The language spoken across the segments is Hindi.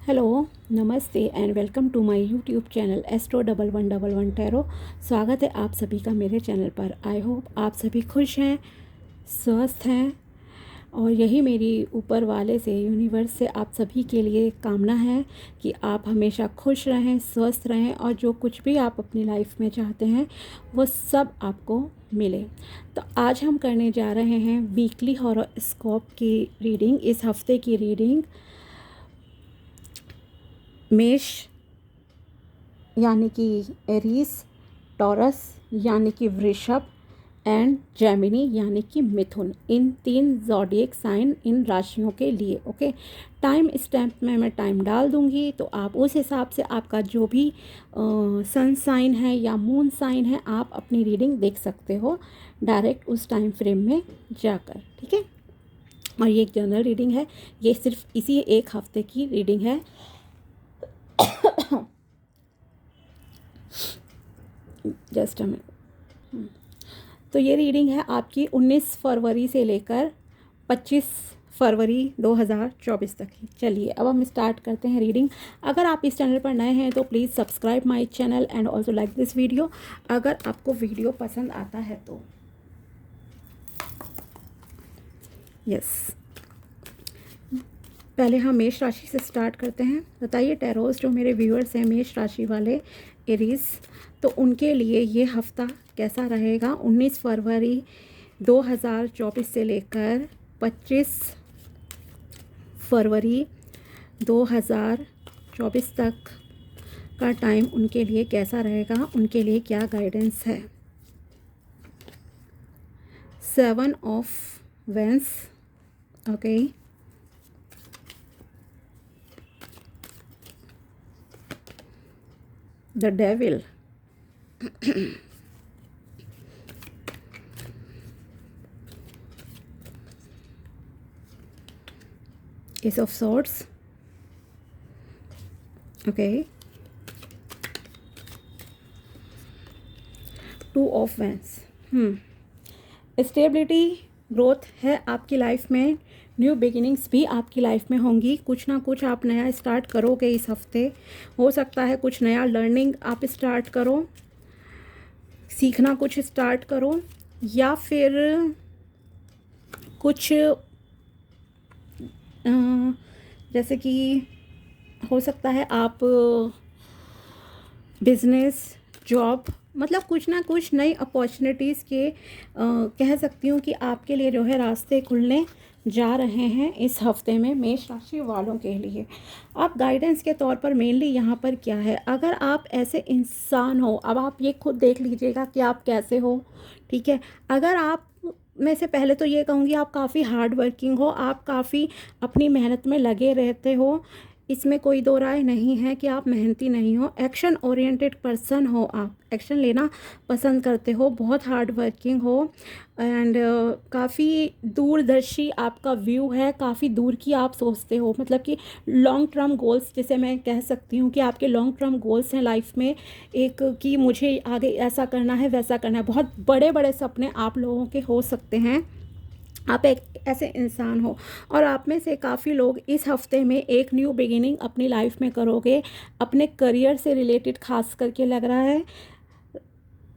हेलो, नमस्ते and welcome to my YouTube channel Astro tarot. स्वागत है आप सभी का मेरे चैनल पर। आई होप आप सभी खुश हैं, स्वस्थ हैं और यही मेरी ऊपर वाले से, यूनिवर्स से आप सभी के लिए कामना है कि आप हमेशा खुश रहें, स्वस्थ रहें और जो कुछ भी आप अपनी लाइफ में चाहते हैं वो सब आपको मिले। तो आज हम करने जा रहे हैं वीकली हॉरोस्कोप की रीडिंग। इस हफ्ते की रीडिंग मेष यानी कि एरीज, टॉरस यानी कि वृषभ एंड जेमिनी यानी कि मिथुन, इन 3 ज़ोडिएक साइन, इन राशियों के लिए। ओके, टाइम स्टैम्प में मैं टाइम डाल दूंगी, तो आप उस हिसाब से आपका जो भी सन साइन है या मून साइन है आप अपनी रीडिंग देख सकते हो डायरेक्ट उस टाइम फ्रेम में जाकर। ठीक है, और ये एक जनरल रीडिंग है, ये सिर्फ इसी एक हफ्ते की रीडिंग है। Just a minute. तो ये रीडिंग है आपकी 19 फरवरी से लेकर 25 फरवरी 2024 तक की। चलिए अब हम स्टार्ट करते हैं रीडिंग। अगर आप इस चैनल पर नए हैं तो please subscribe my channel and also like this video अगर आपको वीडियो पसंद आता है तो। यस, पहले हम मेष राशि से स्टार्ट करते हैं। बताइए टैरोस, जो मेरे व्यूअर्स हैं मेष राशि वाले, एरीज, तो उनके लिए ये हफ्ता कैसा रहेगा 19 फरवरी 2024 से लेकर 25 फरवरी 2024 तक का टाइम उनके लिए कैसा रहेगा, उनके लिए क्या गाइडेंस है। 7 of wands, okay, the devil, Ace of Swords, okay, 2 of Wands। Stability, growth है आपकी लाइफ में। न्यू बिगिनिंग्स भी आपकी लाइफ में होंगी। कुछ ना कुछ आप नया स्टार्ट करोगे इस हफ्ते। हो सकता है कुछ नया लर्निंग आप स्टार्ट करो, सीखना कुछ स्टार्ट करो, या फिर कुछ जैसे कि हो सकता है आप बिजनेस, जॉब, मतलब कुछ ना कुछ नई अपॉर्चुनिटीज़ के कह सकती हूँ कि आपके लिए जो है रास्ते खुलने जा रहे हैं इस हफ्ते में मेष राशि वालों के लिए। आप गाइडेंस के तौर पर मेनली यहाँ पर क्या है, अगर आप ऐसे इंसान हो, अब आप ये खुद देख लीजिएगा कि आप कैसे हो। ठीक है, अगर आप, मैं से पहले तो ये कहूँगी आप काफ़ी हार्ड वर्किंग हो, आप काफ़ी अपनी मेहनत में लगे रहते हो, इसमें कोई दो राय नहीं है कि आप मेहनती नहीं हो। एक्शन ओरिएंटेड पर्सन हो, आप एक्शन लेना पसंद करते हो, बहुत हार्ड वर्किंग हो एंड काफ़ी दूरदर्शी आपका व्यू है, काफ़ी दूर की आप सोचते हो, मतलब कि लॉन्ग टर्म गोल्स, जैसे मैं कह सकती हूँ कि आपके लॉन्ग टर्म गोल्स हैं लाइफ में, एक कि मुझे आगे ऐसा करना है, वैसा करना है। बहुत बड़े बड़े सपने आप लोगों के हो सकते हैं, आप एक ऐसे इंसान हो। और आप में से काफ़ी लोग इस हफ्ते में एक न्यू बिगिनिंग अपनी लाइफ में करोगे, अपने करियर से रिलेटेड खास करके लग रहा है।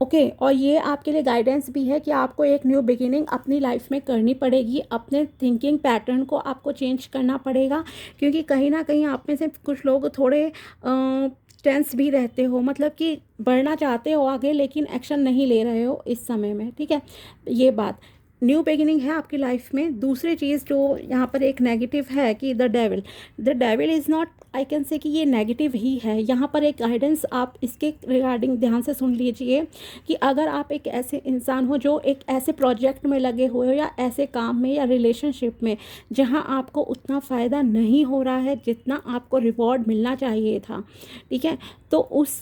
ओके, और ये आपके लिए गाइडेंस भी है कि आपको एक न्यू बिगिनिंग अपनी लाइफ में करनी पड़ेगी, अपने थिंकिंग पैटर्न को आपको चेंज करना पड़ेगा, क्योंकि कहीं ना कहीं आप में से कुछ लोग थोड़े टेंस भी रहते हो, मतलब कि बढ़ना चाहते हो आगे लेकिन एक्शन नहीं ले रहे हो इस समय में। ठीक है, ये बात न्यू बिगिनिंग है आपकी लाइफ में। दूसरी चीज़ जो यहाँ पर एक नेगेटिव है कि the devil is not, I can say कि ये नेगेटिव ही है। यहाँ पर एक गाइडेंस आप इसके रिगार्डिंग ध्यान से सुन लीजिए कि अगर आप एक ऐसे इंसान हो जो एक ऐसे प्रोजेक्ट में लगे हुए हो या ऐसे काम में या रिलेशनशिप में जहाँ आपको उतना फ़ायदा नहीं हो रहा है जितना आपको रिवॉर्ड मिलना चाहिए था। ठीक है, तो उस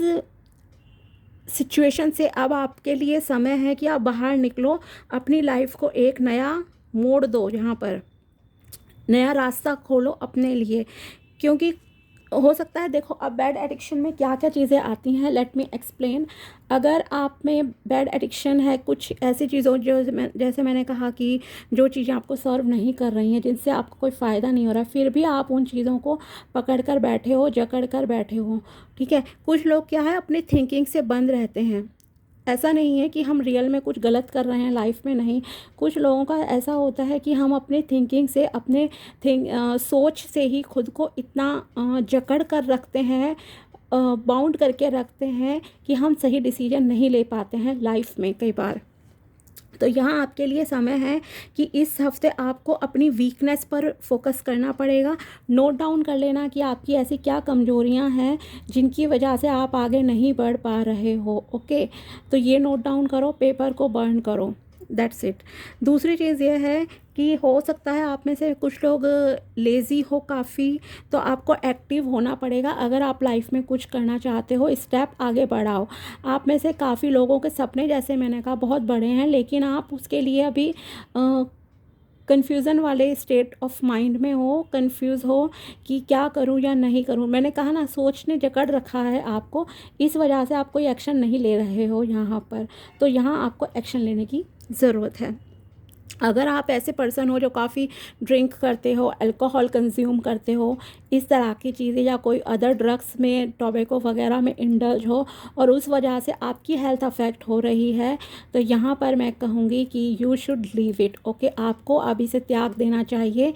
सिचुएशन से अब आपके लिए समय है कि आप बाहर निकलो, अपनी लाइफ को एक नया मोड़ दो, यहाँ पर नया रास्ता खोलो अपने लिए, क्योंकि हो सकता है, देखो अब बैड एडिक्शन में क्या क्या चीज़ें आती हैं, लेट मी एक्सप्लेन। अगर आप में बैड एडिक्शन है कुछ ऐसी चीज़ों जैसे मैंने कहा कि जो चीज़ें आपको सर्व नहीं कर रही हैं, जिनसे आपको कोई फ़ायदा नहीं हो रहा, फिर भी आप उन चीज़ों को पकड़ कर बैठे हो, जकड़ कर बैठे हो, ठीक है। कुछ लोग क्या है अपनी थिंकिंग से बंद रहते हैं। ऐसा नहीं है कि हम रियल में कुछ गलत कर रहे हैं लाइफ में, नहीं। कुछ लोगों का ऐसा होता है कि हम अपने थिंकिंग से, अपने सोच से ही खुद को इतना जकड़ कर रखते हैं, बाउंड करके रखते हैं कि हम सही डिसीजन नहीं ले पाते हैं लाइफ में कई बार। तो यहाँ आपके लिए समय है कि इस हफ्ते आपको अपनी वीकनेस पर फोकस करना पड़ेगा। नोट डाउन कर लेना कि आपकी ऐसी क्या कमजोरियाँ हैं जिनकी वजह से आप आगे नहीं बढ़ पा रहे हो, ओके। तो ये नोट डाउन करो, पेपर को बर्न करो, दैट्स इट। दूसरी चीज़ ये है कि हो सकता है आप में से कुछ लोग लेज़ी हो काफ़ी, तो आपको एक्टिव होना पड़ेगा अगर आप लाइफ में कुछ करना चाहते हो, स्टेप आगे बढ़ाओ। आप में से काफ़ी लोगों के सपने, जैसे मैंने कहा, बहुत बड़े हैं, लेकिन आप उसके लिए अभी कन्फ्यूज़न वाले स्टेट ऑफ माइंड में हो, कंफ्यूज हो कि क्या करूं या नहीं करूं। मैंने कहा ना, सोच ने जकड़ रखा है आपको, इस वजह से आप कोई एक्शन नहीं ले रहे हो यहाँ पर। तो यहाँ आपको एक्शन लेने की ज़रूरत है। अगर आप ऐसे पर्सन हो जो काफ़ी ड्रिंक करते हो, अल्कोहल कंज्यूम करते हो, इस तरह की चीज़ें, या कोई अदर ड्रग्स में, टोबैको वगैरह में इंडल्ज हो और उस वजह से आपकी हेल्थ अफेक्ट हो रही है, तो यहाँ पर मैं कहूँगी कि you should leave it, okay. आपको अभी से त्याग देना चाहिए,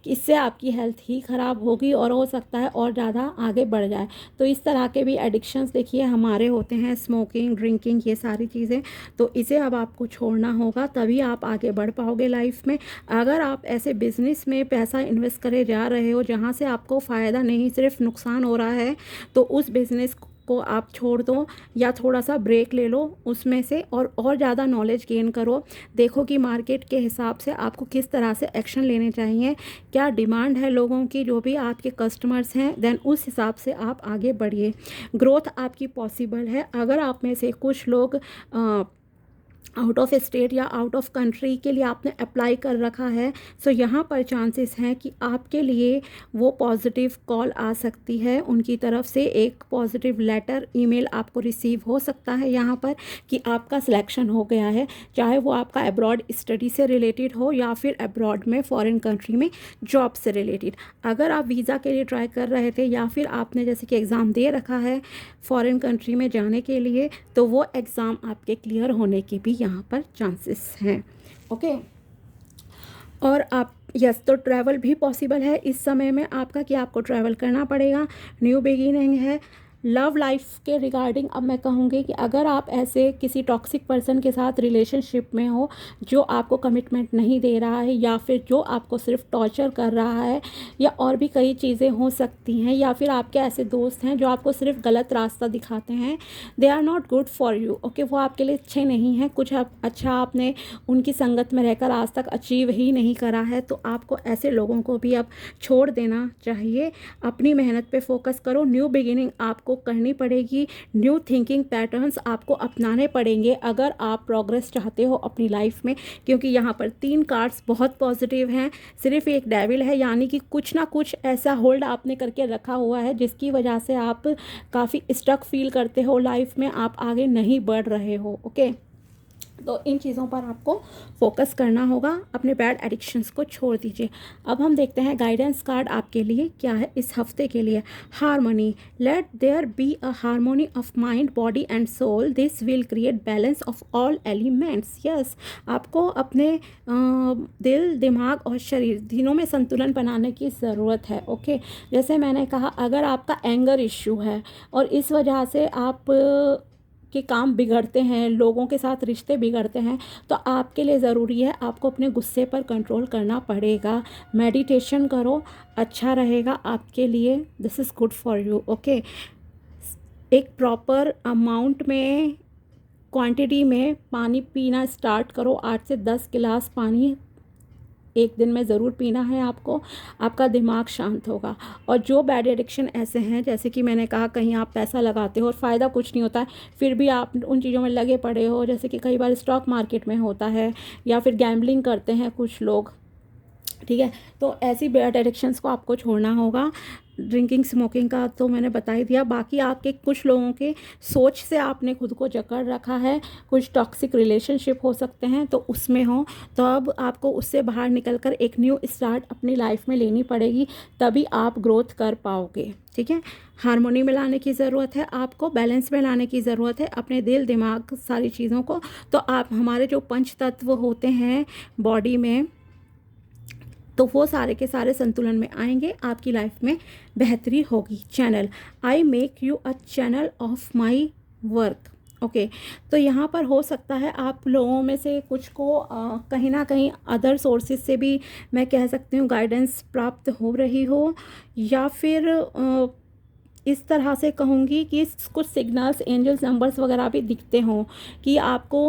इससे आपकी हेल्थ ही ख़राब होगी और हो सकता है और ज़्यादा आगे बढ़ जाए। तो इस तरह के भी एडिक्शंस देखिए हमारे होते हैं, स्मोकिंग, ड्रिंकिंग, ये सारी चीज़ें। तो इसे अब आपको छोड़ना होगा, तभी आप आगे बढ़ पाओगे लाइफ में। अगर आप ऐसे बिजनेस में पैसा इन्वेस्ट करे जा रहे हो जहाँ से आपको फ़ायदा नहीं, सिर्फ नुकसान हो रहा है, तो उस बिज़नेस को आप छोड़ दो या थोड़ा सा ब्रेक ले लो उसमें से, और ज़्यादा नॉलेज गेन करो। देखो कि मार्केट के हिसाब से आपको किस तरह से एक्शन लेने चाहिए, क्या डिमांड है लोगों की, जो भी आपके कस्टमर्स हैं, देन उस हिसाब से आप आगे बढ़िए। ग्रोथ आपकी पॉसिबल है। अगर आप में से कुछ लोग आउट ऑफ स्टेट या आउट ऑफ कंट्री के लिए आपने अप्लाई कर रखा है, सो यहाँ पर चांसेस हैं कि आपके लिए वो पॉजिटिव कॉल आ सकती है, उनकी तरफ से एक पॉजिटिव लेटर, ईमेल आपको रिसीव हो सकता है यहाँ पर कि आपका सिलेक्शन हो गया है, चाहे वो आपका अब्रॉड स्टडी से रिलेटेड हो या फिर अब्रॉड में, फॉरेन कंट्री में जॉब से रिलेटेड। अगर आप वीज़ा के लिए ट्राई कर रहे थे या फिर आपने जैसे कि एग्ज़ाम दे रखा है फॉरेन कंट्री में जाने के लिए, तो वो एग्ज़ाम आपके क्लियर होने के भी यहाँ पर चांसेस हैं, ओके। और आप तो ट्रैवल भी पॉसिबल है इस समय में आपका, कि आपको ट्रैवल करना पड़ेगा, न्यू बिगिनिंग है। लव लाइफ के रिगार्डिंग अब मैं कहूँगी कि अगर आप ऐसे किसी टॉक्सिक पर्सन के साथ रिलेशनशिप में हो जो आपको कमिटमेंट नहीं दे रहा है, या फिर जो आपको सिर्फ टॉर्चर कर रहा है, या और भी कई चीज़ें हो सकती हैं, या फिर आपके ऐसे दोस्त हैं जो आपको सिर्फ गलत रास्ता दिखाते हैं, they are not good for you, okay. वो आपके लिए अच्छे नहीं हैं, कुछ अच्छा आपने उनकी संगत में रहकर आज तक अचीव ही नहीं करा है, तो आपको ऐसे लोगों को भी अब छोड़ देना चाहिए। अपनी मेहनत पे फोकस करो, न्यू बिगिनिंग आपको करनी पड़ेगी, न्यू थिंकिंग पैटर्न्स आपको अपनाने पड़ेंगे अगर आप प्रोग्रेस चाहते हो अपनी लाइफ में, क्योंकि यहाँ पर 3 कार्ड्स बहुत पॉजिटिव हैं, सिर्फ एक डेविल है, यानी कि कुछ ना कुछ ऐसा होल्ड आपने करके रखा हुआ है जिसकी वजह से आप काफ़ी स्टक फील करते हो लाइफ में, आप आगे नहीं बढ़ रहे हो, ओके। तो इन चीज़ों पर आपको फोकस करना होगा, अपने बैड एडिक्शंस को छोड़ दीजिए। अब हम देखते हैं गाइडेंस कार्ड आपके लिए क्या है इस हफ्ते के लिए। Harmony, let there be a harmony of mind, body and soul, this will create balance of all elements. Yes, आपको अपने दिल, दिमाग और शरीर तीनों में संतुलन बनाने की ज़रूरत है, ओके। जैसे मैंने कहा, अगर आपका एंगर इश्यू है और इस वजह से आप के काम बिगड़ते हैं, लोगों के साथ रिश्ते बिगड़ते हैं, तो आपके लिए ज़रूरी है आपको अपने गुस्से पर कंट्रोल करना पड़ेगा। मेडिटेशन करो, अच्छा रहेगा आपके लिए, this is good for you, okay. एक प्रॉपर अमाउंट में, क्वांटिटी में पानी पीना स्टार्ट करो, 8 से 10 गिलास पानी एक दिन में ज़रूर पीना है आपको, आपका दिमाग शांत होगा। और जो बैड एडिक्शन ऐसे हैं, जैसे कि मैंने कहा, कहीं आप पैसा लगाते हो और फ़ायदा कुछ नहीं होता है, फिर भी आप उन चीज़ों में लगे पड़े हो, जैसे कि कई बार स्टॉक मार्केट में होता है, या फिर गैम्बलिंग करते हैं कुछ लोग, ठीक है। तो ऐसी बैड एडिक्शंस को आपको छोड़ना होगा। ड्रिंकिंग स्मोकिंग का तो मैंने बता ही दिया। बाकी आपके कुछ लोगों के सोच से आपने खुद को जकड़ रखा है, कुछ टॉक्सिक रिलेशनशिप हो सकते हैं तो उसमें हो, तो अब आपको उससे बाहर निकल कर एक न्यू स्टार्ट अपनी लाइफ में लेनी पड़ेगी, तभी आप ग्रोथ कर पाओगे। ठीक है। हार्मोनी में लाने की ज़रूरत है, आपको बैलेंस में लाने की ज़रूरत है अपने दिल दिमाग सारी चीज़ों को। तो आप हमारे जो पंच तत्व होते हैं बॉडी में, तो वो सारे के सारे संतुलन में आएंगे, आपकी लाइफ में बेहतरी होगी। Channel, I make you a channel of my work. Okay. तो यहाँ पर हो सकता है आप लोगों में से कुछ को कहीं ना कहीं अदर सोर्सेज से भी मैं कह सकती हूँ गाइडेंस प्राप्त हो रही हो, या फिर इस तरह से कहूँगी कि कुछ सिग्नल्स, एंजल्स नंबर्स वगैरह भी दिखते हों कि आपको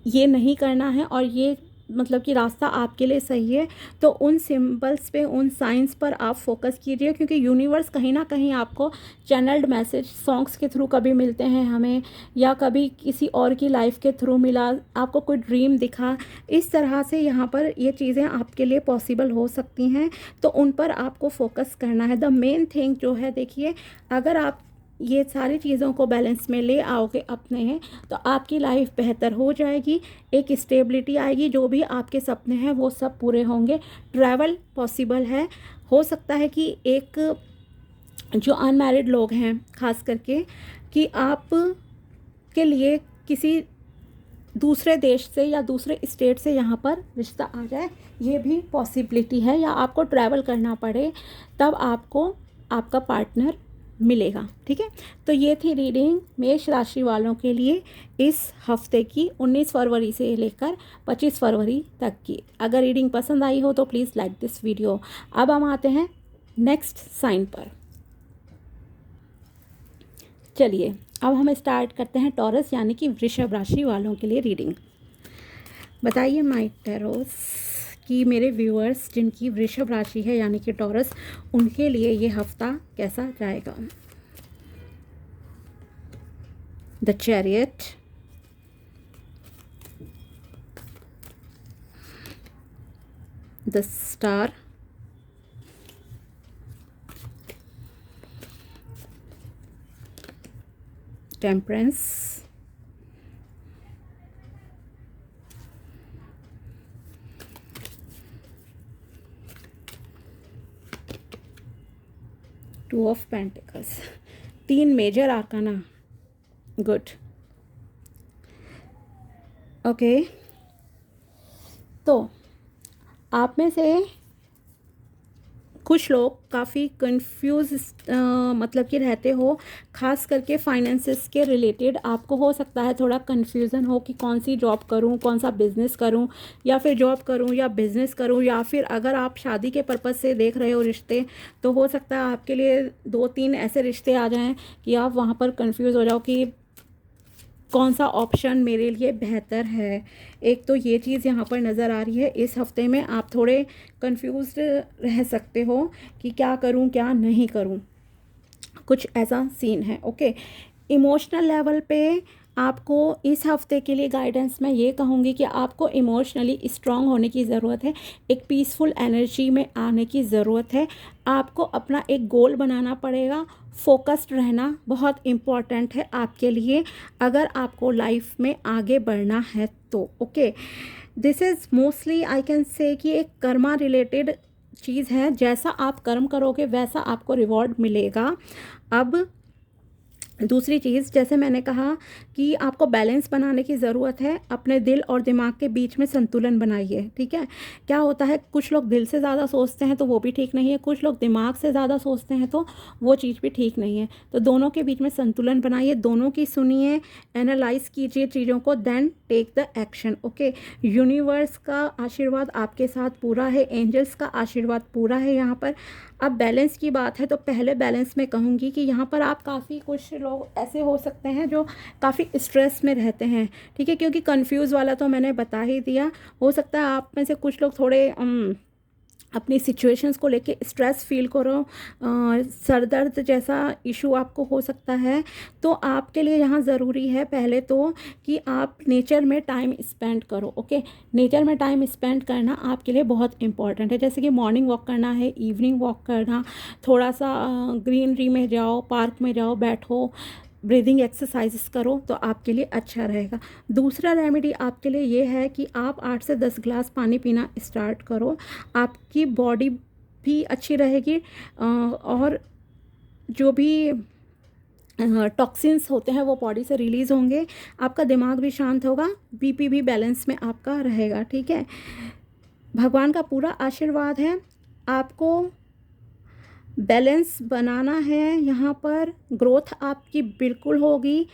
ये नहीं करना है और ये मतलब कि रास्ता आपके लिए सही है। तो उन सिंबल्स पे, उन साइंस पर आप फोकस कीजिए, क्योंकि यूनिवर्स कहीं ना कहीं आपको चैनल्ड मैसेज सॉन्ग्स के थ्रू कभी मिलते हैं हमें, या कभी किसी और की लाइफ के थ्रू मिला, आपको कोई ड्रीम दिखा, इस तरह से यहाँ पर ये चीज़ें आपके लिए पॉसिबल हो सकती हैं। तो उन पर आपको फोकस करना है। द मेन थिंग जो है, देखिए, अगर आप ये सारी चीज़ों को बैलेंस में ले आओगे अपने हैं, तो आपकी लाइफ बेहतर हो जाएगी, एक स्टेबिलिटी आएगी, जो भी आपके सपने हैं वो सब पूरे होंगे। ट्रैवल पॉसिबल है। हो सकता है कि एक जो अनमैरिड लोग हैं खास करके, कि आप के लिए किसी दूसरे देश से या दूसरे स्टेट से यहाँ पर रिश्ता आ जाए, ये भी पॉसिबिलिटी है, या आपको ट्रैवल करना पड़े तब आपको आपका पार्टनर मिलेगा। ठीक है। तो ये थी रीडिंग मेष राशि वालों के लिए इस हफ्ते की 19 फरवरी से लेकर 25 फरवरी तक की। अगर रीडिंग पसंद आई हो तो प्लीज़ लाइक दिस वीडियो। अब हम आते हैं नेक्स्ट साइन पर। चलिए अब हम स्टार्ट करते हैं टॉरस यानी कि वृषभ राशि वालों के लिए रीडिंग। बताइए माय टैरोस कि मेरे व्यूअर्स जिनकी वृषभ राशि है यानी कि टॉरस, उनके लिए ये हफ्ता कैसा जाएगा। The chariot, the star, temperance, two of pentacles. 3 major arcana. Good. Okay. तो आप में से कुछ लोग काफ़ी कंफ्यूज मतलब कि रहते हो, खास करके फाइनेंसेस के रिलेटेड आपको हो सकता है थोड़ा कंफ्यूजन हो कि कौन सी जॉब करूं, कौन सा बिज़नेस करूं, या फिर जॉब करूं या बिज़नेस करूं, या फिर अगर आप शादी के पर्पज़ से देख रहे हो रिश्ते, तो हो सकता है आपके लिए 2-3 ऐसे रिश्ते आ जाएं कि आप वहां पर कंफ्यूज हो जाओ कि कौन सा ऑप्शन मेरे लिए बेहतर है। एक तो ये चीज़ यहाँ पर नज़र आ रही है। इस हफ्ते में आप थोड़े कंफ्यूज्ड रह सकते हो कि क्या करूँ क्या नहीं करूँ, कुछ ऐसा सीन है। ओके। इमोशनल लेवल पे आपको इस हफ्ते के लिए गाइडेंस मैं ये कहूँगी कि आपको इमोशनली स्ट्रांग होने की ज़रूरत है, एक पीसफुल एनर्जी में आने की ज़रूरत है। आपको अपना एक गोल बनाना पड़ेगा, फोकस्ड रहना बहुत इम्पॉर्टेंट है आपके लिए अगर आपको लाइफ में आगे बढ़ना है तो। Okay. This is mostly I can say कि एक कर्मा रिलेटेड चीज़ है। जैसा आप कर्म करोगे वैसा आपको रिवॉर्ड मिलेगा। अब दूसरी चीज़, जैसे मैंने कहा कि आपको बैलेंस बनाने की ज़रूरत है, अपने दिल और दिमाग के बीच में संतुलन बनाइए। ठीक है। क्या होता है, कुछ लोग दिल से ज़्यादा सोचते हैं तो वो भी ठीक नहीं है, कुछ लोग दिमाग से ज़्यादा सोचते हैं तो वो चीज़ भी ठीक नहीं है। तो दोनों के बीच में संतुलन बनाइए, दोनों की सुनिए, एनालाइज कीजिए चीज़ों को, then take the action. Okay. Universe का आशीर्वाद आपके साथ पूरा है, एंजल्स का आशीर्वाद पूरा है यहाँ पर। अब बैलेंस की बात है तो पहले बैलेंस में कहूँगी कि यहाँ पर आप काफ़ी कुछ लोग ऐसे हो सकते हैं जो काफ़ी स्ट्रेस में रहते हैं। ठीक है। क्योंकि कंफ्यूज वाला तो मैंने बता ही दिया। हो सकता है आप में से कुछ लोग थोड़े अपनी सिचुएशंस को लेके स्ट्रेस फील करो, सर दर्द जैसा इशू आपको हो सकता है, तो आपके लिए यहाँ ज़रूरी है पहले तो कि आप नेचर में टाइम स्पेंड करो। ओके, नेचर में टाइम स्पेंड करना आपके लिए बहुत इंपॉर्टेंट है। जैसे कि मॉर्निंग वॉक करना है, इवनिंग वॉक करना, थोड़ा सा ग्रीनरी में जाओ, पार्क में जाओ, बैठो, ब्रीदिंग एक्सरसाइजेस करो, तो आपके लिए अच्छा रहेगा। दूसरा रेमेडी आपके लिए ये है कि आप 8 से 10 ग्लास पानी पीना स्टार्ट करो। आपकी बॉडी भी अच्छी रहेगी और जो भी टॉक्सिन्स होते हैं वो बॉडी से रिलीज़ होंगे, आपका दिमाग भी शांत होगा, बीपी भी बैलेंस में आपका रहेगा। ठीक है, भगवान का पूरा आशीर्वाद है, आपको बैलेंस बनाना है। यहाँ पर ग्रोथ आपकी बिल्कुल होगी।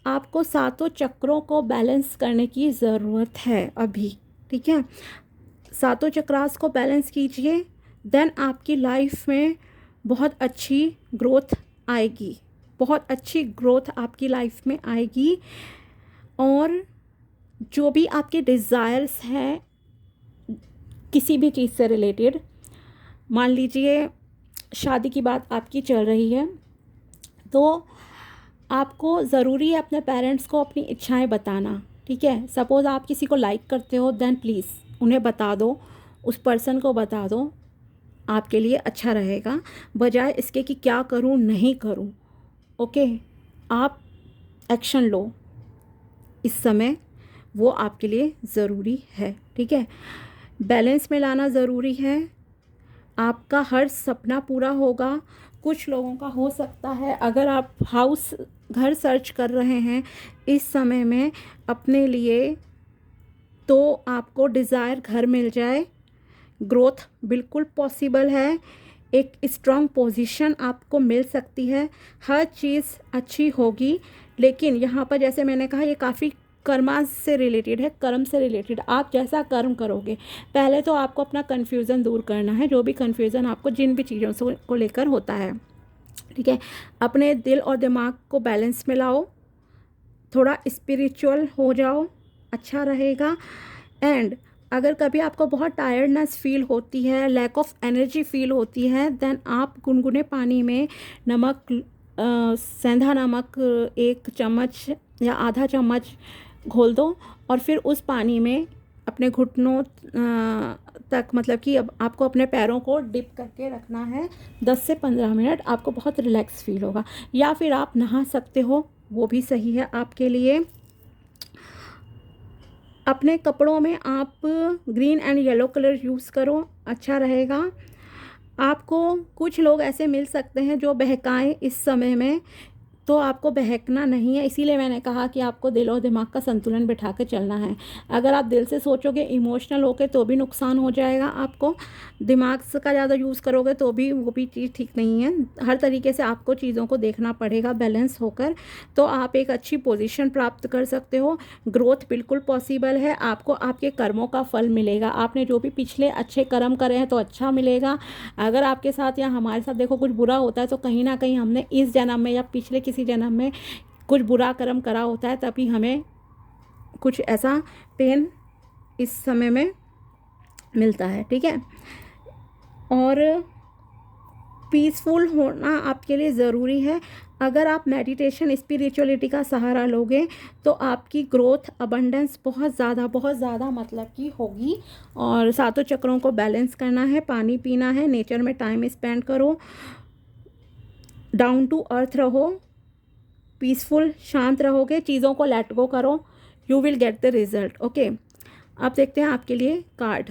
आपको सातों चक्रों को बैलेंस करने की ज़रूरत है अभी। ठीक है, सातों चक्रास को बैलेंस कीजिए, देन आपकी लाइफ में बहुत अच्छी ग्रोथ आएगी, बहुत अच्छी ग्रोथ आपकी लाइफ में आएगी। और जो भी आपके डिज़ायर्स हैं किसी भी चीज़ से रिलेटेड, मान लीजिए शादी की बात आपकी चल रही है, तो आपको ज़रूरी है अपने पेरेंट्स को अपनी इच्छाएं बताना। ठीक है, सपोज़ आप किसी को लाइक करते हो, देन प्लीज़ उन्हें बता दो, उस पर्सन को बता दो, आपके लिए अच्छा रहेगा, बजाय इसके कि क्या करूं नहीं करूं। ओके, आप एक्शन लो इस समय, वो आपके लिए ज़रूरी है। ठीक है, बैलेंस में लाना ज़रूरी है, आपका हर सपना पूरा होगा। कुछ लोगों का हो सकता है, अगर आप घर सर्च कर रहे हैं इस समय में अपने लिए, तो आपको डिज़ायर घर मिल जाए, ग्रोथ बिल्कुल पॉसिबल है, एक स्ट्रॉन्ग पोजीशन आपको मिल सकती है, हर चीज़ अच्छी होगी। लेकिन यहाँ पर जैसे मैंने कहा, ये काफ़ी कर्मा से रिलेटेड है, कर्म से रिलेटेड। आप जैसा कर्म करोगे, पहले तो आपको अपना कन्फ्यूज़न दूर करना है, जो भी कन्फ्यूज़न आपको जिन भी चीज़ों से को लेकर होता है। ठीक है, अपने दिल और दिमाग को बैलेंस में लाओ, थोड़ा स्पिरिचुअल हो जाओ, अच्छा रहेगा। एंड अगर कभी आपको बहुत टायर्डनेस फील होती है, लैक ऑफ एनर्जी फील होती है, देन आप गुनगुने पानी में नमक, सेंधा नमक 1 चम्मच या आधा चम्मच घोल दो, और फिर उस पानी में अपने घुटनों तक, मतलब कि अब आपको अपने पैरों को डिप करके रखना है 10 से 15 मिनट, आपको बहुत रिलैक्स फील होगा। या फिर आप नहा सकते हो, वो भी सही है आपके लिए। अपने कपड़ों में आप green and yellow colour use करो, अच्छा रहेगा। आपको कुछ लोग ऐसे मिल सकते हैं जो बहकाएं इस समय में, तो आपको बहकना नहीं है। इसीलिए मैंने कहा कि आपको दिल और दिमाग का संतुलन बिठा के चलना है। अगर आप दिल से सोचोगे, इमोशनल होके, तो भी नुकसान हो जाएगा आपको, दिमाग का ज़्यादा यूज़ करोगे तो भी वो भी चीज़ ठीक नहीं है। हर तरीके से आपको चीज़ों को देखना पड़ेगा बैलेंस होकर, तो आप एक अच्छी पोजीशन प्राप्त कर सकते हो। ग्रोथ बिल्कुल पॉसिबल है, आपको आपके कर्मों का फल मिलेगा। आपने जो भी पिछले अच्छे कर्म करे हैं तो अच्छा मिलेगा। अगर आपके साथ या हमारे साथ देखो कुछ बुरा होता है, तो कहीं ना कहीं हमने इस जन्म में या पिछले किसी जन्म में कुछ बुरा कर्म करा होता है, तभी हमें कुछ ऐसा पेन इस समय में मिलता है। ठीक है, और पीसफुल होना आपके लिए ज़रूरी है। अगर आप मेडिटेशन, स्पिरिचुअलिटी का सहारा लोगे, तो आपकी ग्रोथ, अबंडेंस बहुत ज़्यादा मतलब की होगी। और सातों चक्रों को बैलेंस करना है, पानी पीना है, नेचर में टाइम स्पेंड करो, डाउन टू अर्थ रहो, पीसफुल, शांत रहोगे, चीज़ों को लेट गो करो, you will get the result. Okay, अब देखते हैं आपके लिए card.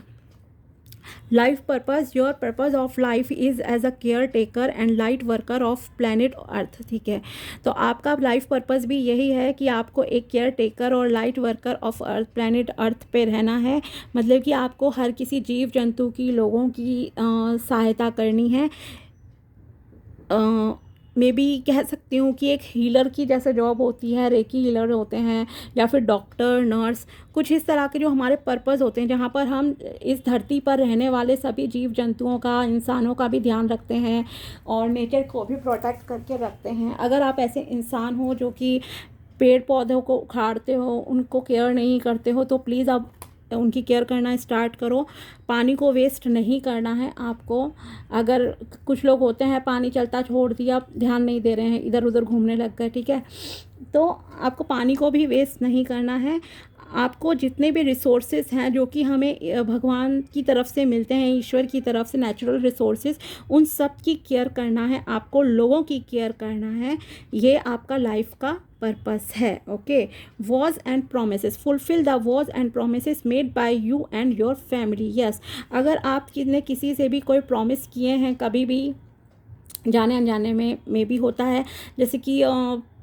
Life purpose, your purpose of life is as a care taker and light worker of planet Earth. ठीक है, तो आपका लाइफ पर्पज़ भी यही है कि आपको एक केयर टेकर और light worker of Earth, planet Earth पे रहना है। मतलब कि आपको हर किसी जीव जंतु की, लोगों की सहायता करनी है। मे बी कह सकती हूँ कि एक हीलर की जैसे जॉब होती है, रेकी हीलर होते हैं, या फिर डॉक्टर, नर्स, कुछ इस तरह के जो हमारे पर्पस होते हैं, जहाँ पर हम इस धरती पर रहने वाले सभी जीव जंतुओं का, इंसानों का भी ध्यान रखते हैं और नेचर को भी प्रोटेक्ट करके रखते हैं। अगर आप ऐसे इंसान हो जो कि पेड़ पौधों को उखाड़ते हो, उनको केयर नहीं करते हो, तो प्लीज़ अब उनकी केयर करना स्टार्ट करो। पानी को वेस्ट नहीं करना है आपको। अगर कुछ लोग होते हैं पानी चलता छोड़ दिया, ध्यान नहीं दे रहे हैं, इधर उधर घूमने लग गए, ठीक है, तो आपको पानी को भी वेस्ट नहीं करना है। आपको जितने भी रिसोर्सेज हैं जो कि हमें भगवान की तरफ से मिलते हैं, ईश्वर की तरफ से नेचुरल रिसोर्सेज, उन सब की केयर करना है आपको, लोगों की केयर करना है। ये आपका लाइफ का पर्पस है। Okay, was and promises, fulfil the was and promises made by you and your family. Yes, अगर आपने किसी से भी कोई प्रॉमिस किए हैं कभी भी, जाने अनजाने में भी होता है, जैसे कि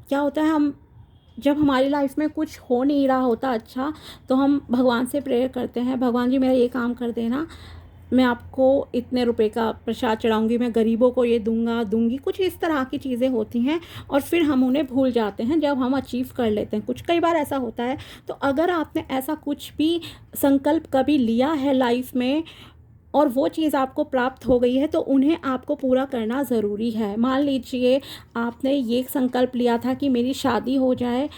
क्या होता है, हम जब हमारी लाइफ में कुछ हो नहीं रहा होता अच्छा, तो हम भगवान से प्रेयर करते हैं, भगवान जी मेरा ये काम कर देना, मैं आपको इतने रुपए का प्रसाद चढ़ाऊंगी, मैं गरीबों को ये दूंगा दूंगी, कुछ इस तरह की चीज़ें होती हैं। और फिर हम उन्हें भूल जाते हैं जब हम अचीव कर लेते हैं कुछ, कई बार ऐसा होता है। तो अगर आपने ऐसा कुछ भी संकल्प कभी लिया है लाइफ में और वो चीज़ आपको प्राप्त हो गई है, तो उन्हें आपको पूरा करना ज़रूरी है। मान लीजिए आपने ये संकल्प लिया था कि मेरी शादी हो जाए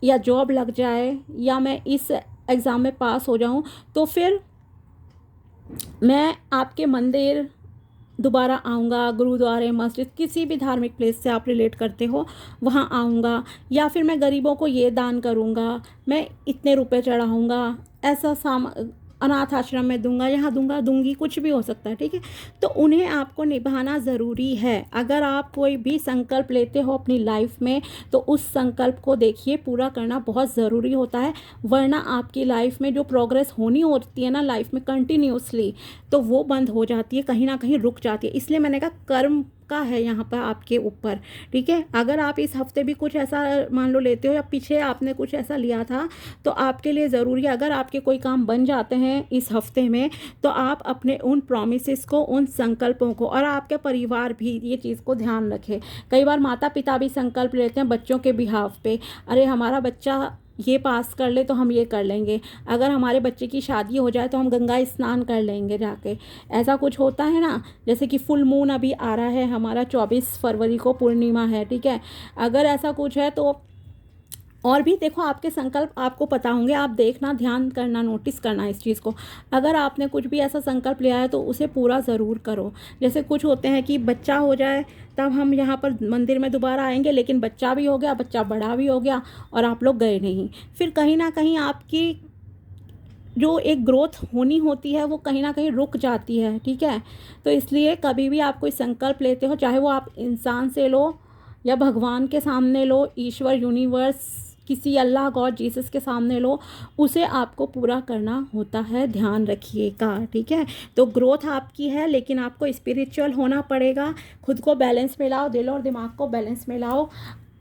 या जॉब लग जाए या मैं इस एग्ज़ाम में पास हो जाऊं, तो फिर मैं आपके मंदिर दोबारा आऊँगा, गुरुद्वारे, मस्जिद, किसी भी धार्मिक प्लेस से आप रिलेट करते हो वहाँ आऊँगा, या फिर मैं गरीबों को ये दान करूँगा, मैं इतने रुपए चढ़ाऊँगा, ऐसा अनाथ आश्रम में दूंगा, यहाँ दूंगा दूंगी, कुछ भी हो सकता है, ठीक है। तो उन्हें आपको निभाना ज़रूरी है। अगर आप कोई भी संकल्प लेते हो अपनी लाइफ में, तो उस संकल्प को देखिए पूरा करना बहुत ज़रूरी होता है, वरना आपकी लाइफ में जो प्रोग्रेस होनी होती है ना लाइफ में कंटिन्यूसली, तो वो बंद हो जाती है, कहीं ना कहीं रुक जाती है। इसलिए मैंने कहा कर्म का है यहाँ पर आपके ऊपर, ठीक है। अगर आप इस हफ्ते भी कुछ ऐसा मान लो लेते हो, या पीछे आपने कुछ ऐसा लिया था, तो आपके लिए ज़रूरी है, अगर आपके कोई काम बन जाते हैं इस हफ्ते में, तो आप अपने उन प्रॉमिसेस को, उन संकल्पों को, और आपके परिवार भी ये चीज़ को ध्यान रखे। कई बार माता पिता भी संकल्प लेते हैं बच्चों के बिहाफ पे, अरे हमारा बच्चा ये पास कर ले तो हम ये कर लेंगे, अगर हमारे बच्चे की शादी हो जाए तो हम गंगा स्नान कर लेंगे जाके, ऐसा कुछ होता है ना। जैसे कि फुल मून अभी आ रहा है हमारा, 24 फरवरी को पूर्णिमा है, ठीक है। अगर ऐसा कुछ है तो और भी देखो, आपके संकल्प आपको पता होंगे, आप देखना, ध्यान करना, नोटिस करना इस चीज़ को। अगर आपने कुछ भी ऐसा संकल्प लिया है तो उसे पूरा ज़रूर करो। जैसे कुछ होते हैं कि बच्चा हो जाए तब हम यहाँ पर मंदिर में दोबारा आएंगे, लेकिन बच्चा भी हो गया, बच्चा बड़ा भी हो गया और आप लोग गए नहीं, फिर कहीं ना कहीं आपकी जो एक ग्रोथ होनी होती है वो कहीं ना कहीं रुक जाती है, ठीक है। तो इसलिए कभी भी आप कोई संकल्प लेते हो, चाहे वो आप इंसान से लो या भगवान के सामने लो, ईश्वर, यूनिवर्स, किसी अल्लाह, गॉड, जीसस के सामने लो, उसे आपको पूरा करना होता है, ध्यान रखिएगा, ठीक है। तो ग्रोथ आपकी है, लेकिन आपको स्पिरिचुअल होना पड़ेगा, खुद को बैलेंस में लाओ, दिल और दिमाग को बैलेंस में लाओ,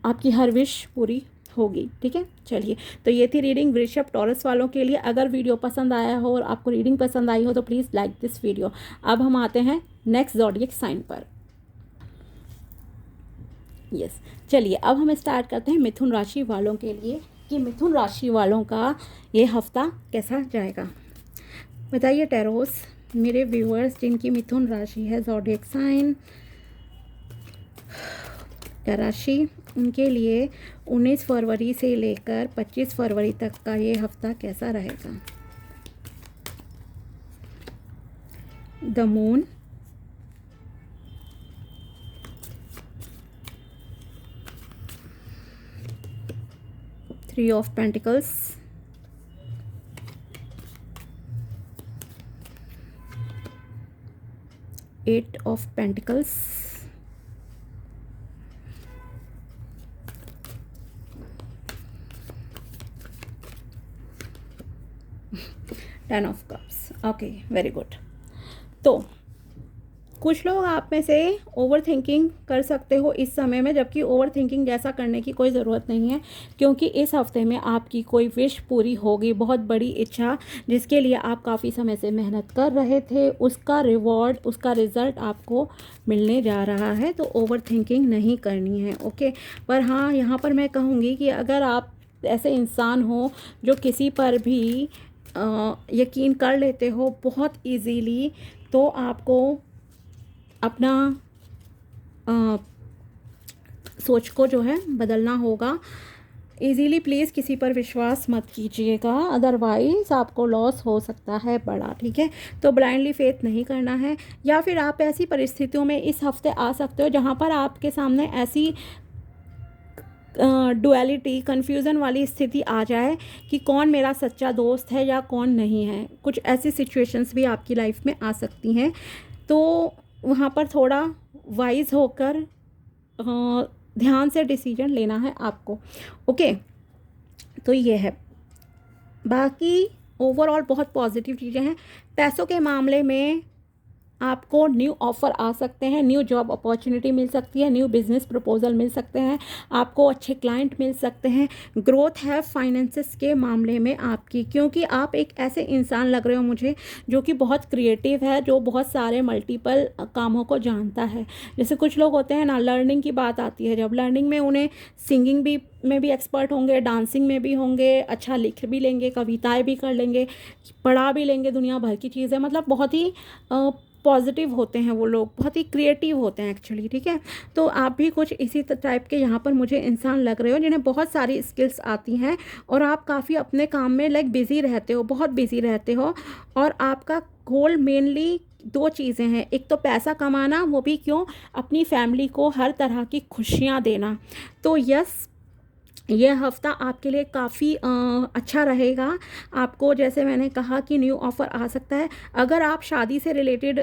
आपकी हर विश पूरी होगी, ठीक है। चलिए, तो ये थी रीडिंग वृषभ टॉरस वालों के लिए। अगर वीडियो पसंद आया हो और आपको रीडिंग पसंद आई हो तो प्लीज़ लाइक दिस वीडियो। अब हम आते हैं नेक्स्ट ज़ोडिएक साइन पर। यस, चलिए अब हम स्टार्ट करते हैं मिथुन राशि वालों के लिए कि मिथुन राशि वालों का ये हफ्ता कैसा जाएगा। बताइए टैरोस, मेरे व्यूअर्स जिनकी मिथुन राशि है, ज़ोडिएक साइन या राशि, उनके लिए 19 फरवरी से लेकर 25 फरवरी तक का ये हफ्ता कैसा रहेगा। The moon, three of pentacles, eight of pentacles, ten of cups. Okay, very good. तो कुछ लोग आप में से ओवर थिंकिंग कर सकते हो इस समय में, जबकि ओवर थिंकिंग जैसा करने की कोई ज़रूरत नहीं है, क्योंकि इस हफ्ते में आपकी कोई विश पूरी होगी, बहुत बड़ी इच्छा जिसके लिए आप काफ़ी समय से मेहनत कर रहे थे, उसका रिवॉर्ड, उसका रिज़ल्ट आपको मिलने जा रहा है। तो ओवर थिंकिंग नहीं करनी है, ओके। पर हाँ, यहाँ पर मैं कहूँगी कि अगर आप ऐसे इंसान हो जो किसी पर भी यकीन कर लेते हो बहुत इजीली, तो आपको अपना सोच को जो है बदलना होगा। इजीली प्लीज़ किसी पर विश्वास मत कीजिएगा, अदरवाइज़ आपको लॉस हो सकता है बड़ा, ठीक है। तो ब्लाइंडली फेथ नहीं करना है। या फिर आप ऐसी परिस्थितियों में इस हफ्ते आ सकते हो जहाँ पर आपके सामने ऐसी डुअलिटी, कन्फ्यूज़न वाली स्थिति आ जाए कि कौन मेरा सच्चा दोस्त है या कौन नहीं है। कुछ ऐसी सिचुएशंस भी आपकी लाइफ में आ सकती हैं, तो वहाँ पर थोड़ा वाइज होकर ध्यान से डिसीजन लेना है आपको। ओके, तो ये है। बाकी ओवरऑल बहुत पॉजिटिव चीज़ें हैं। पैसों के मामले में आपको न्यू ऑफ़र आ सकते हैं, न्यू जॉब अपॉर्चुनिटी मिल सकती है, न्यू बिज़नेस प्रपोजल मिल सकते हैं, आपको अच्छे क्लाइंट मिल सकते हैं। ग्रोथ है फाइनेंसेस के मामले में आपकी, क्योंकि आप एक ऐसे इंसान लग रहे हो मुझे जो कि बहुत क्रिएटिव है, जो बहुत सारे मल्टीपल कामों को जानता है। जैसे कुछ लोग होते हैं ना, लर्निंग की बात आती है, जब लर्निंग में उन्हें सिंगिंग भी में भी एक्सपर्ट होंगे, डांसिंग में भी होंगे, अच्छा लिख भी लेंगे, कविताएँ भी कर लेंगे, पढ़ा भी लेंगे दुनिया भर की चीज़ें। मतलब बहुत ही पॉजिटिव होते हैं वो लोग, बहुत ही क्रिएटिव होते हैं एक्चुअली, ठीक है। तो आप भी कुछ इसी टाइप के यहाँ पर मुझे इंसान लग रहे हो जिन्हें बहुत सारी स्किल्स आती हैं और आप काफ़ी अपने काम में लाइक बिज़ी रहते हो, बहुत बिज़ी रहते हो। और आपका गोल मेनली दो चीज़ें हैं, एक तो पैसा कमाना, वो भी क्यों, अपनी फैमिली को हर तरह की खुशियाँ देना। तो यस, यह हफ़्ता आपके लिए काफ़ी अच्छा रहेगा। आपको जैसे मैंने कहा कि न्यू ऑफ़र आ सकता है। अगर आप शादी से रिलेटेड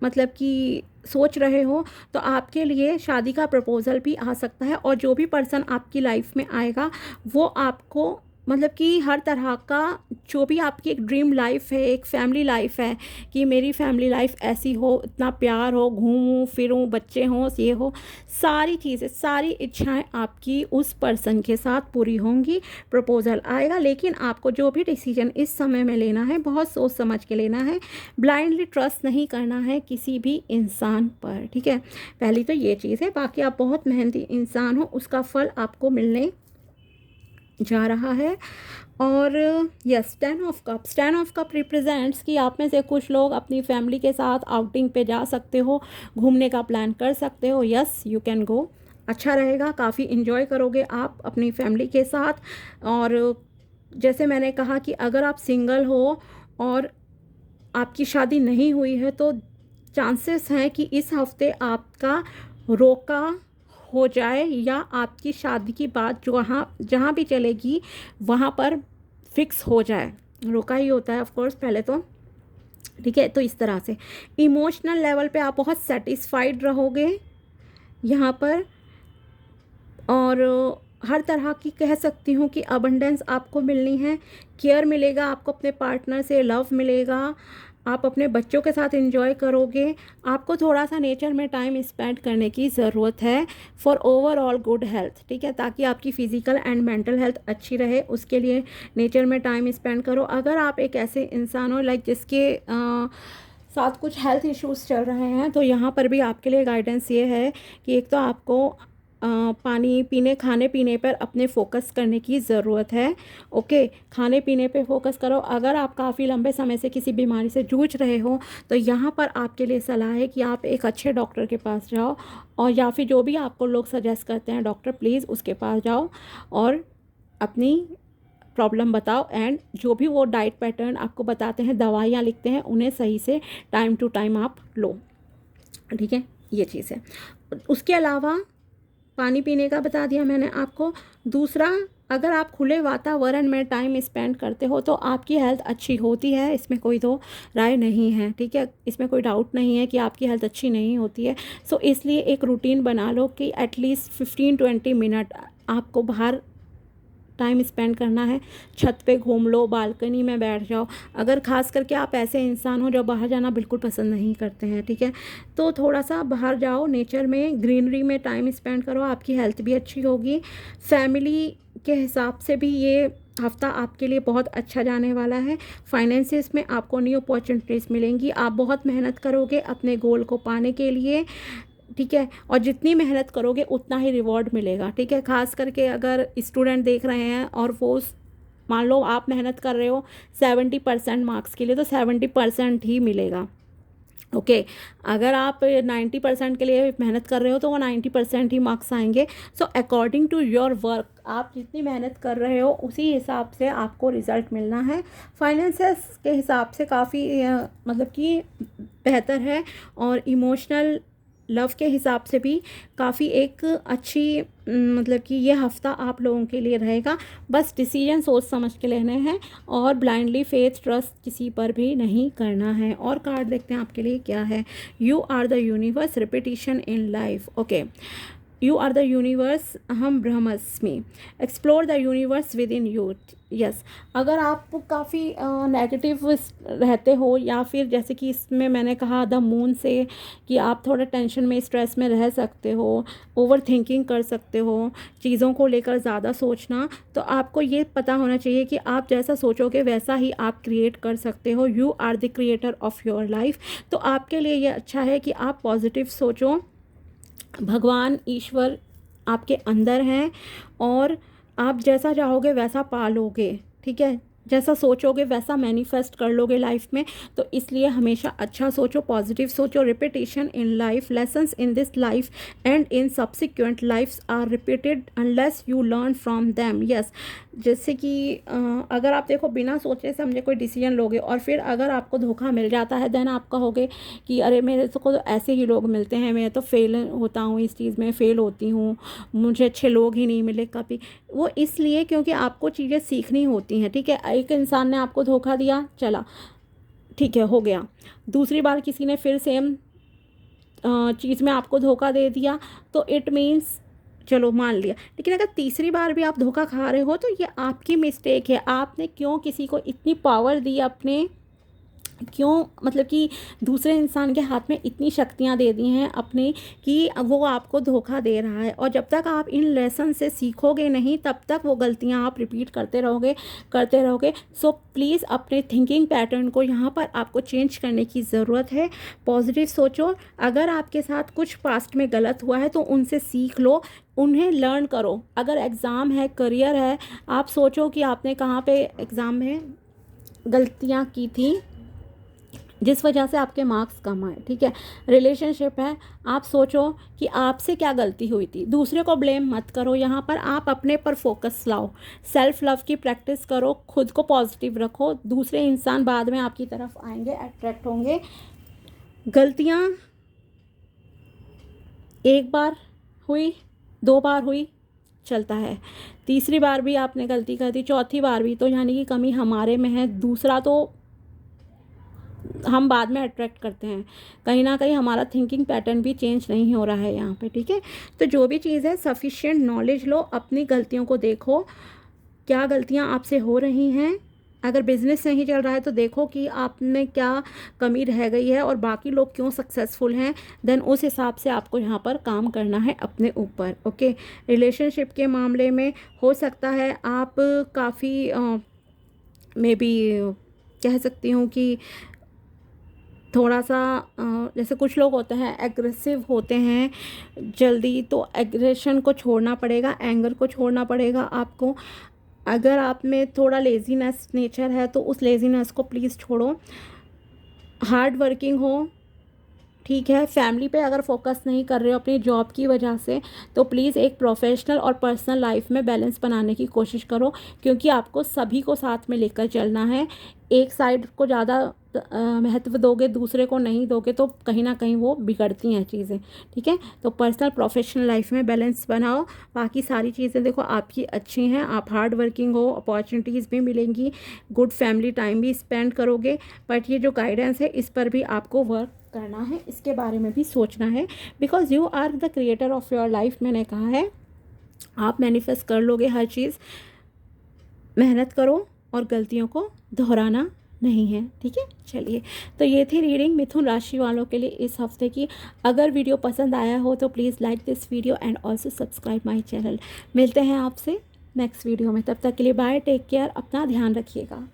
मतलब कि सोच रहे हो, तो आपके लिए शादी का प्रपोज़ल भी आ सकता है। और जो भी पर्सन आपकी लाइफ में आएगा वो आपको मतलब कि हर तरह का, जो भी आपकी एक ड्रीम लाइफ है, एक फैमिली लाइफ है कि मेरी फैमिली लाइफ ऐसी हो, इतना प्यार हो, घूमूं फिरूं, बच्चे हों, ये हो, सारी चीज़ें, सारी इच्छाएं आपकी उस पर्सन के साथ पूरी होंगी। प्रपोज़ल आएगा, लेकिन आपको जो भी डिसीजन इस समय में लेना है बहुत सोच समझ के लेना है। ब्लाइंडली ट्रस्ट नहीं करना है किसी भी इंसान पर, ठीक है। पहली तो ये चीज़ है। बाकी आप बहुत मेहनती इंसान हो, उसका फल आपको मिलने जा रहा है। और यस, 10 ऑफ कप रिप्रेजेंट्स कि आप में से कुछ लोग अपनी फैमिली के साथ आउटिंग पे जा सकते हो, घूमने का प्लान कर सकते हो। यस, यू कैन गो, अच्छा रहेगा, काफ़ी इन्जॉय करोगे आप अपनी फैमिली के साथ। और जैसे मैंने कहा कि अगर आप सिंगल हो और आपकी शादी नहीं हुई है, तो चांसेस हैं कि इस हफ्ते आपका रोका हो जाए, या आपकी शादी की बात जो जहाँ भी चलेगी वहाँ पर फिक्स हो जाए। रोका ही होता है ऑफ कोर्स पहले तो, ठीक है। तो इस तरह से इमोशनल लेवल पे आप बहुत सेटिस्फाइड रहोगे यहाँ पर। और हर तरह की कह सकती हूँ कि अबंडेंस आपको मिलनी है, केयर मिलेगा आपको अपने पार्टनर से, लव मिलेगा, आप अपने बच्चों के साथ एंजॉय करोगे। आपको थोड़ा सा नेचर में टाइम स्पेंड करने की ज़रूरत है फॉर ओवरऑल गुड हेल्थ, ठीक है, ताकि आपकी फ़िज़िकल एंड मेंटल हेल्थ अच्छी रहे। उसके लिए नेचर में टाइम स्पेंड करो। अगर आप एक ऐसे इंसान हो लाइक जिसके साथ कुछ हेल्थ इश्यूज़ चल रहे हैं, तो यहाँ पर भी आपके लिए गाइडेंस ये है कि एक तो आपको पानी पीने, खाने पीने पर अपने फोकस करने की ज़रूरत है। ओके, खाने पीने पे फोकस करो। अगर आप काफ़ी लंबे समय से किसी बीमारी से जूझ रहे हो, तो यहाँ पर आपके लिए सलाह है कि आप एक अच्छे डॉक्टर के पास जाओ, और या फिर जो भी आपको लोग सजेस्ट करते हैं डॉक्टर, प्लीज़ उसके पास जाओ और अपनी प्रॉब्लम बताओ। एंड जो भी वो डाइट पैटर्न आपको बताते हैं, दवाइयाँ लिखते हैं, उन्हें सही से टाइम टू टाइम आप लो, ठीक है। ये चीज़ है। उसके अलावा पानी पीने का बता दिया मैंने आपको। दूसरा, अगर आप खुले वातावरण में टाइम स्पेंड करते हो तो आपकी हेल्थ अच्छी होती है, इसमें कोई दो राय नहीं है, ठीक है। इसमें कोई डाउट नहीं है कि आपकी हेल्थ अच्छी नहीं होती है। सो इसलिए एक रूटीन बना लो कि एटलीस्ट 15-20 मिनट आपको बाहर टाइम स्पेंड करना है। छत पे घूम लो, बालकनी में बैठ जाओ। अगर खास करके आप ऐसे इंसान हो जो बाहर जाना बिल्कुल पसंद नहीं करते हैं, ठीक है, तो थोड़ा सा बाहर जाओ, नेचर में, ग्रीनरी में टाइम स्पेंड करो, आपकी हेल्थ भी अच्छी होगी। फैमिली के हिसाब से भी ये हफ्ता आपके लिए बहुत अच्छा जाने वाला है। फाइनेंसिस में आपको न्यू अपॉर्चुनिटीज़ मिलेंगी। आप बहुत मेहनत करोगे अपने गोल को पाने के लिए, ठीक है, और जितनी मेहनत करोगे उतना ही रिवॉर्ड मिलेगा, ठीक है। खास करके अगर स्टूडेंट देख रहे हैं और वो मान लो आप मेहनत कर रहे हो 70% मार्क्स के लिए, तो 70% ही मिलेगा। ओके अगर आप 90% के लिए मेहनत कर रहे हो तो वो 90% ही मार्क्स आएंगे। So according to your work, आप जितनी मेहनत कर रहे हो उसी हिसाब से आपको रिज़ल्ट मिलना है। फाइनेंसेस के हिसाब से काफ़ी मतलब कि बेहतर है, और इमोशनल लव के हिसाब से भी काफ़ी एक अच्छी मतलब कि ये हफ़्ता आप लोगों के लिए रहेगा। बस डिसीजन सोच समझ के लेने हैं, और ब्लाइंडली फेथ ट्रस्ट किसी पर भी नहीं करना है। और कार्ड देखते हैं आपके लिए क्या है। You are the universe, repetition in life. Okay, you are the universe, हम ब्रह्मस्मि, explore the universe within you. Yes, अगर आप काफ़ी नेगेटिव रहते हो, या फिर जैसे कि इसमें मैंने कहा द मून से कि आप थोड़ा टेंशन में, स्ट्रेस में रह सकते हो, ओवर थिंकिंग कर सकते हो, चीज़ों को लेकर ज़्यादा सोचना, तो आपको ये पता होना चाहिए कि आप जैसा सोचोगे वैसा ही आप क्रिएट कर सकते हो। You are the creator of your life. तो आपके लिए ये अच्छा है कि आप पॉजिटिव सोचो, भगवान ईश्वर आपके अंदर हैं, और आप जैसा चाहोगे वैसा पालोगे। ठीक है, जैसा सोचोगे वैसा मैनिफेस्ट कर लोगे लाइफ में। तो इसलिए हमेशा अच्छा सोचो, पॉजिटिव सोचो। Repetition in life, lessons in this life and in subsequent lifes are repeated unless you learn from them. Yes, जैसे कि अगर आप देखो बिना सोचे समझे कोई डिसीजन लोगे, और फिर अगर आपको धोखा मिल जाता है, देन आप कहोगे कि अरे मेरे को तो ऐसे ही लोग मिलते हैं, मैं तो फेल होता हूँ इस चीज़ में, फेल होती हूँ, मुझे अच्छे लोग ही नहीं मिले कभी। वो इसलिए क्योंकि आपको चीज़ें सीखनी होती हैं। ठीक है, एक इंसान ने आपको धोखा दिया, चला ठीक है, हो गया। दूसरी बार किसी ने फिर सेम चीज़ में आपको धोखा दे दिया, तो इट मीन्स चलो मान लिया। लेकिन अगर तीसरी बार भी आप धोखा खा रहे हो तो ये आपकी मिस्टेक है। आपने क्यों किसी को इतनी पावर दी, अपने क्यों मतलब कि दूसरे इंसान के हाथ में इतनी शक्तियाँ दे दी हैं अपनी, कि वो आपको धोखा दे रहा है। और जब तक आप इन लेसन से सीखोगे नहीं, तब तक वो गलतियाँ आप रिपीट करते रहोगे। सो प्लीज़ अपने थिंकिंग पैटर्न को यहाँ पर आपको चेंज करने की ज़रूरत है। पॉजिटिव सोचो। अगर आपके साथ कुछ पास्ट में गलत हुआ है तो उनसे सीख लो, उन्हें लर्न करो। अगर एग्ज़ाम है, करियर है, आप सोचो कि आपने कहाँ पे एग्ज़ाम में गलतियाँ की थी जिस वजह से आपके मार्क्स कम आए। ठीक है, रिलेशनशिप है, आप सोचो कि आपसे क्या गलती हुई थी। दूसरे को ब्लेम मत करो, यहाँ पर आप अपने पर फोकस लाओ। सेल्फ लव की प्रैक्टिस करो, खुद को पॉजिटिव रखो, दूसरे इंसान बाद में आपकी तरफ आएंगे, अट्रैक्ट होंगे। गलतियाँ एक बार हुई, 2 बार हुई, चलता है। तीसरी बार भी आपने गलती कर दी, चौथी बार भी, तो यानी कि कमी हमारे में है। दूसरा तो हम बाद में अट्रैक्ट करते हैं, कहीं ना कहीं हमारा थिंकिंग पैटर्न भी चेंज नहीं हो रहा है यहाँ पे। ठीक है, तो जो भी चीज़ है सफिशिएंट नॉलेज लो, अपनी गलतियों को देखो, क्या गलतियाँ आपसे हो रही हैं। अगर बिज़नेस नहीं चल रहा है तो देखो कि आप में क्या कमी रह गई है और बाकी लोग क्यों सक्सेसफुल हैं, देन उस हिसाब से आपको यहाँ पर काम करना है अपने ऊपर। ओके, रिलेशनशिप के मामले में हो सकता है आप काफ़ी मे बी कह सकती हूँ कि थोड़ा सा जैसे कुछ लोग होते हैं एग्रेसिव होते हैं जल्दी, तो एग्रेशन को छोड़ना पड़ेगा, एंगर को छोड़ना पड़ेगा आपको। अगर आप में थोड़ा लेज़ीनेस नेचर है तो उस लेज़ीनेस को प्लीज़ छोड़ो। हार्ड वर्किंग हो, ठीक है। फैमिली पे अगर फोकस नहीं कर रहे हो अपनी जॉब की वजह से, तो प्लीज़ एक प्रोफेशनल और पर्सनल लाइफ में बैलेंस बनाने की कोशिश करो, क्योंकि आपको सभी को साथ में लेकर चलना है। एक साइड को ज़्यादा महत्व दोगे, दूसरे को नहीं दोगे, तो कहीं ना कहीं वो बिगड़ती हैं चीज़ें। ठीक है, तो पर्सनल प्रोफेशनल लाइफ में बैलेंस बनाओ। बाकी सारी चीज़ें देखो आपकी अच्छी हैं, आप हार्ड वर्किंग हो, अपॉर्चुनिटीज़ भी मिलेंगी, गुड फैमिली टाइम भी स्पेंड करोगे। बट ये जो गाइडेंस है इस पर भी आपको वर्क करना है, इसके बारे में भी सोचना है, because you are the creator of your life. मैंने कहा है आप मैनिफेस्ट कर लोगे हर चीज़। मेहनत करो और गलतियों को दोहराना नहीं है। ठीक है, चलिए, तो ये थी रीडिंग मिथुन राशि वालों के लिए इस हफ्ते की। अगर वीडियो पसंद आया हो तो please like this video and also subscribe my channel. मिलते हैं आपसे नेक्स्ट वीडियो में, तब तक के लिए बाय, टेक केयर, अपना ध्यान रखिएगा।